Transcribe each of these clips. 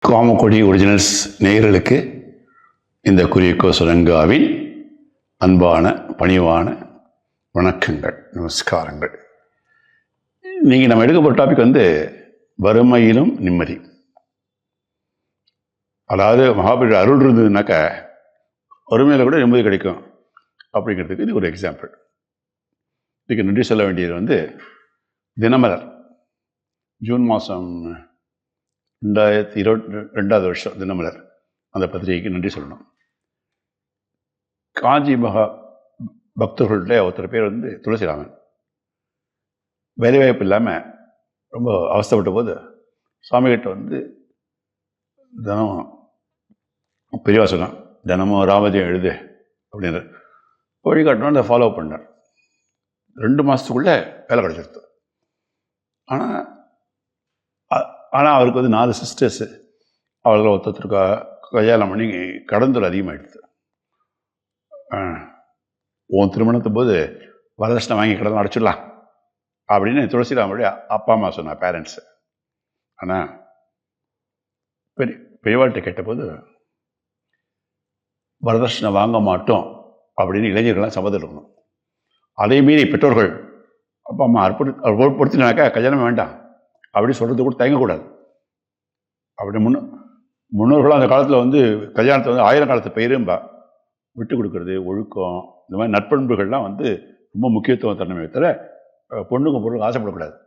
காமக்கொடி originals நேயர்களுக்கு இந்த குறிக்கோ சுரங்காவின் அன்பான பணிவான வணக்கங்கள், நமஸ்காரங்கள். நீங்கள் நம்ம எடுக்கப்பட்ட டாபிக் வறுமையிலும் நிம்மதி. அதாவது மகாபலிபுர அருள் இருந்ததுனாக்கா வறுமையில் கூட நிம்மதி கிடைக்கும் அப்படிங்கிறதுக்கு இது ஒரு எக்ஸாம்பிள். இதுக்கு நன்றி சொல்ல வேண்டியது தினமலர் ஜூன் மாதம் 2022 வருஷம் தினமலர் அந்த பத்திரிகைக்கு நன்றி சொல்லணும். காஞ்சி மகா பக்தர்கள்ட்ட ஒருத்தர் பேர் துளசிராமன். வேலைவாய்ப்பு இல்லாமல் ரொம்ப அவஸ்தைப்பட்ட போது சுவாமிகிட்ட தினம் பெரியவா சொன்னான், தினமும் ராமஜெயம் எழுது அப்படின்ற வழிகாட்டணும். அதை ஃபாலோ பண்ணார். 2 மாதத்துக்குள்ளே வேலை கிடச்சிருது. ஆனால் அவருக்கு 4 சிஸ்டர்ஸு. அவர்கள் ஒருத்தருக்கா கல்யாணம் பண்ணி கடந்தல் அதிகமாகிடுது. உன் திருமணத்து போது வரதட்சணை வாங்கி கடன் அடைச்சிடலாம் அப்படின்னு துளசிராமனுடைய அப்பா அம்மா சொன்னார், பேரண்ட்ஸு. ஆனால் பெரியவாள்கிட்ட கேட்டபோது வரதட்சணை வாங்க மாட்டோம் அப்படின்னு இளைஞர்கள்லாம் சம்மதம் இருக்கணும். அதே மீறி பெற்றோர்கள் அப்பா அம்மா அற்புதப்படுத்தினாக்கா கல்யாணம் வேண்டாம் அப்படி சொல்கிறது கூட தயங்கக்கூடாது. அப்படி முன்னோர்களும் அந்த காலத்தில் கல்யாணத்தை 1000 காலத்து பயிரும்பா விட்டு கொடுக்கறது, ஒழுக்கம், இந்த மாதிரி நற்பண்புகள்லாம் ரொம்ப முக்கியத்துவம் தரணுமே தவிர பொண்ணுக்கும் பொருளுக்கும் ஆசைப்படக்கூடாது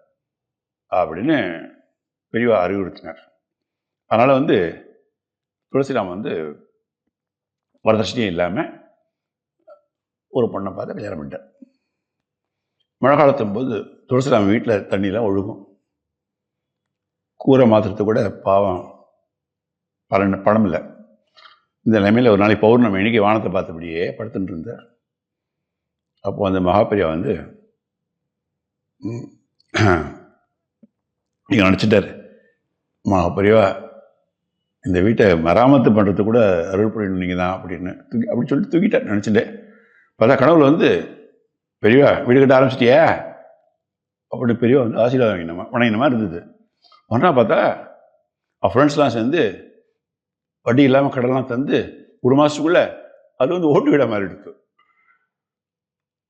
அப்படின்னு பெரியவா அறிவுறுத்தினார். அதனால் துளசிராமன் வரதட்சணையும் இல்லாமல் ஒரு பொண்ணை பார்த்து கல்யாணம் பண்ணிட்டார். மழை காலத்தும் போது துளசிராமன் வீட்டில் தண்ணியெலாம் ஒழுகும். கூரை மாத்திரத்து கூட பாவம் பணம் இல்லை. இந்த நிலைமையில் ஒரு நாளைக்கு பௌர்ணமி அன்னைக்கு வானத்தை பார்த்தபடியே படுத்துட்டு இருந்தார். அப்போது அந்த மகாபெரியா நீங்கள் நினச்சிட்டார், மகாபெரியா இந்த வீட்டை மராமத்து பண்ணுறது கூட அருள் புரியணும் நீங்கள் தான் அப்படின்னு அப்படி சொல்லிட்டு தூக்கிட்டார். நினச்சிட்டேன். பார்த்தா கனவுல பெரியவா வீடு கட்ட ஆரம்பிச்சிட்டியா அப்படின்னு பெரியவா ஆசீர்வாதம் வணங்கின மாதிரி இருந்தது. ஒன்றா பார்த்தா ஃப்ரெண்ட்ஸ்லாம் சேர்ந்து வட்டி இல்லாமல் கடலாம் தந்து 1 மாதத்துக்குள்ளே அது ஓட்டு வீடாக மாதிரி எடுத்து.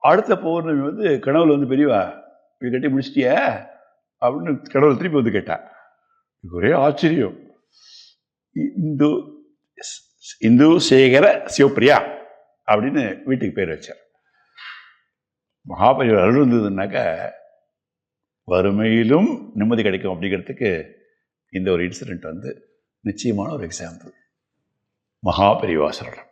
அடுத்த பௌர்ணமி கனவுல பெரியவா வீடு கட்டி முடிச்சிட்டியா அப்படின்னு கடவுள் திருப்பி கேட்டா. ஒரே ஆச்சரியம். இந்து சேகர சிவப்பிரியா அப்படின்னு வீட்டுக்கு பேர் வச்சார். மகாபலிபுர அருள் இருந்ததுன்னாக்கா வறுமையிலும் நிம்மதி கிடைக்கும் அப்படிங்கிறதுக்கு இந்த ஒரு இன்சிடெண்ட் நிச்சயமான ஒரு எக்ஸாம்பிள். மகாபெரிவா சரணம்.